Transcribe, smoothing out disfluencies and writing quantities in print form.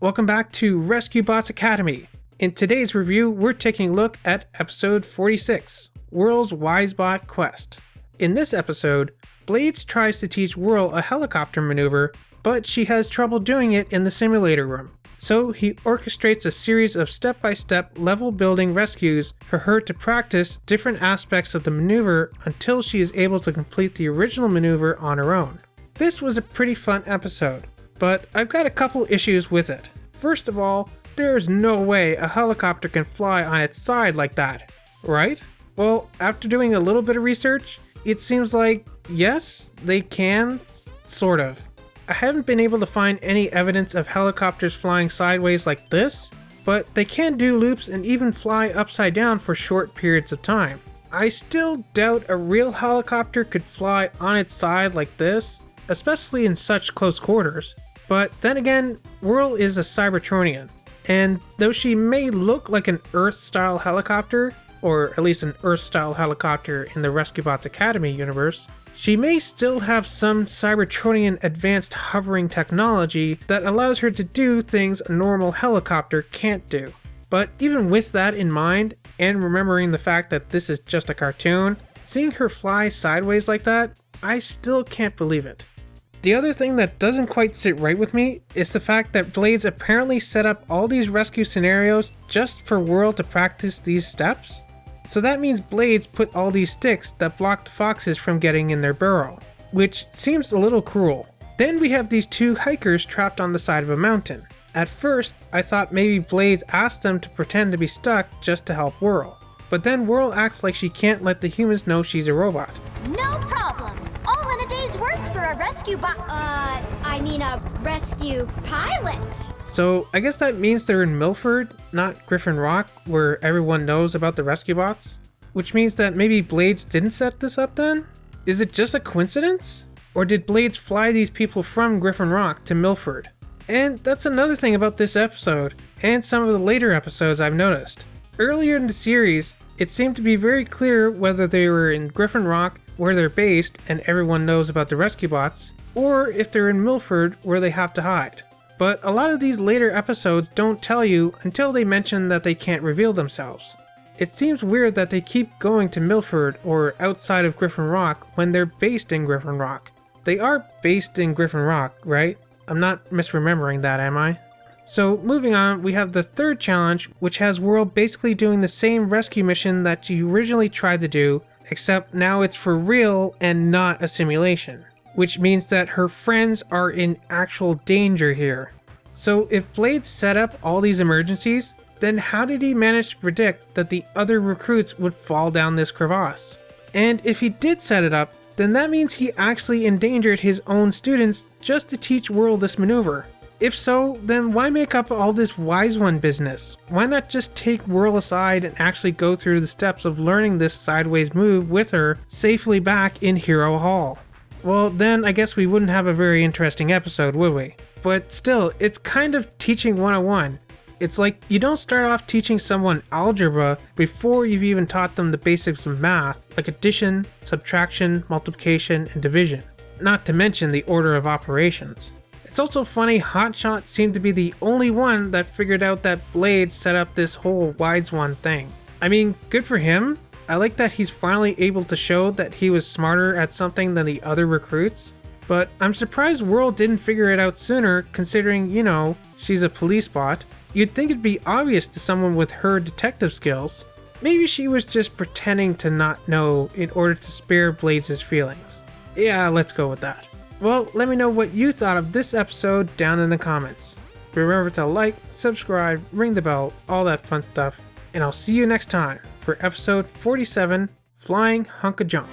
Welcome back to Rescue Bots Academy. In today's review, we're taking a look at episode 46, Whirl's WiseBot Quest. In this episode, Blades tries to teach Whirl a helicopter maneuver, but she has trouble doing it in the simulator room. So he orchestrates a series of step-by-step level building rescues for her to practice different aspects of the maneuver until she is able to complete the original maneuver on her own. This was a pretty fun episode, but I've got a couple issues with it. First of all, there's no way a helicopter can fly on its side like that, right? Well, after doing a little bit of research, it seems like, yes, they can, sort of. I haven't been able to find any evidence of helicopters flying sideways like this, but they can do loops and even fly upside down for short periods of time. I still doubt a real helicopter could fly on its side like this, especially in such close quarters. But then again, Whirl is a Cybertronian, and though she may look like an Earth-style helicopter, or at least an Earth-style helicopter in the Rescue Bots Academy universe, she may still have some Cybertronian advanced hovering technology that allows her to do things a normal helicopter can't do. But even with that in mind, and remembering the fact that this is just a cartoon, seeing her fly sideways like that, I still can't believe it. The other thing that doesn't quite sit right with me is the fact that Blades apparently set up all these rescue scenarios just for Whirl to practice these steps. So that means Blades put all these sticks that block the foxes from getting in their burrow, which seems a little cruel. Then we have these two hikers trapped on the side of a mountain. At first, I thought maybe Blades asked them to pretend to be stuck just to help Whirl. But then Whirl acts like she can't let the humans know she's a robot. No problem. All in a day's work for a rescue a rescue pilot. So I guess that means they're in Milford, not Griffin Rock, where everyone knows about the rescue bots? Which means that maybe Blades didn't set this up then? Is it just a coincidence? Or did Blades fly these people from Griffin Rock to Milford? And that's another thing about this episode, and some of the later episodes I've noticed. Earlier in the series, it seemed to be very clear whether they were in Griffin Rock, where they're based and everyone knows about the rescue bots, or if they're in Milford, where they have to hide. But a lot of these later episodes don't tell you until they mention that they can't reveal themselves. It seems weird that they keep going to Milford or outside of Griffin Rock when they're based in Griffin Rock. They are based in Griffin Rock, right? I'm not misremembering that, am I? So moving on, we have the third challenge, which has Whirl basically doing the same rescue mission that she originally tried to do, except now it's for real and not a simulation. Which means that her friends are in actual danger here. So if Blades set up all these emergencies, then how did he manage to predict that the other recruits would fall down this crevasse? And if he did set it up, then that means he actually endangered his own students just to teach Whirl this maneuver. If so, then why make up all this wise one business? Why not just take Whirl aside and actually go through the steps of learning this sideways move with her safely back in Hero Hall? Well, then I guess we wouldn't have a very interesting episode, would we? But still, it's kind of teaching 101. It's like you don't start off teaching someone algebra before you've even taught them the basics of math, like addition, subtraction, multiplication, and division. Not to mention the order of operations. It's also funny Hotshot seemed to be the only one that figured out that Blades set up this whole Wise One thing. I mean, good for him. I like that he's finally able to show that he was smarter at something than the other recruits, but I'm surprised Whirl didn't figure it out sooner considering, she's a police bot. You'd think it'd be obvious to someone with her detective skills. Maybe she was just pretending to not know in order to spare Blades' feelings. Yeah, let's go with that. Well, let me know what you thought of this episode down in the comments. Remember to like, subscribe, ring the bell, all that fun stuff, and I'll see you next time for episode 47, Flying Hunk of Junk.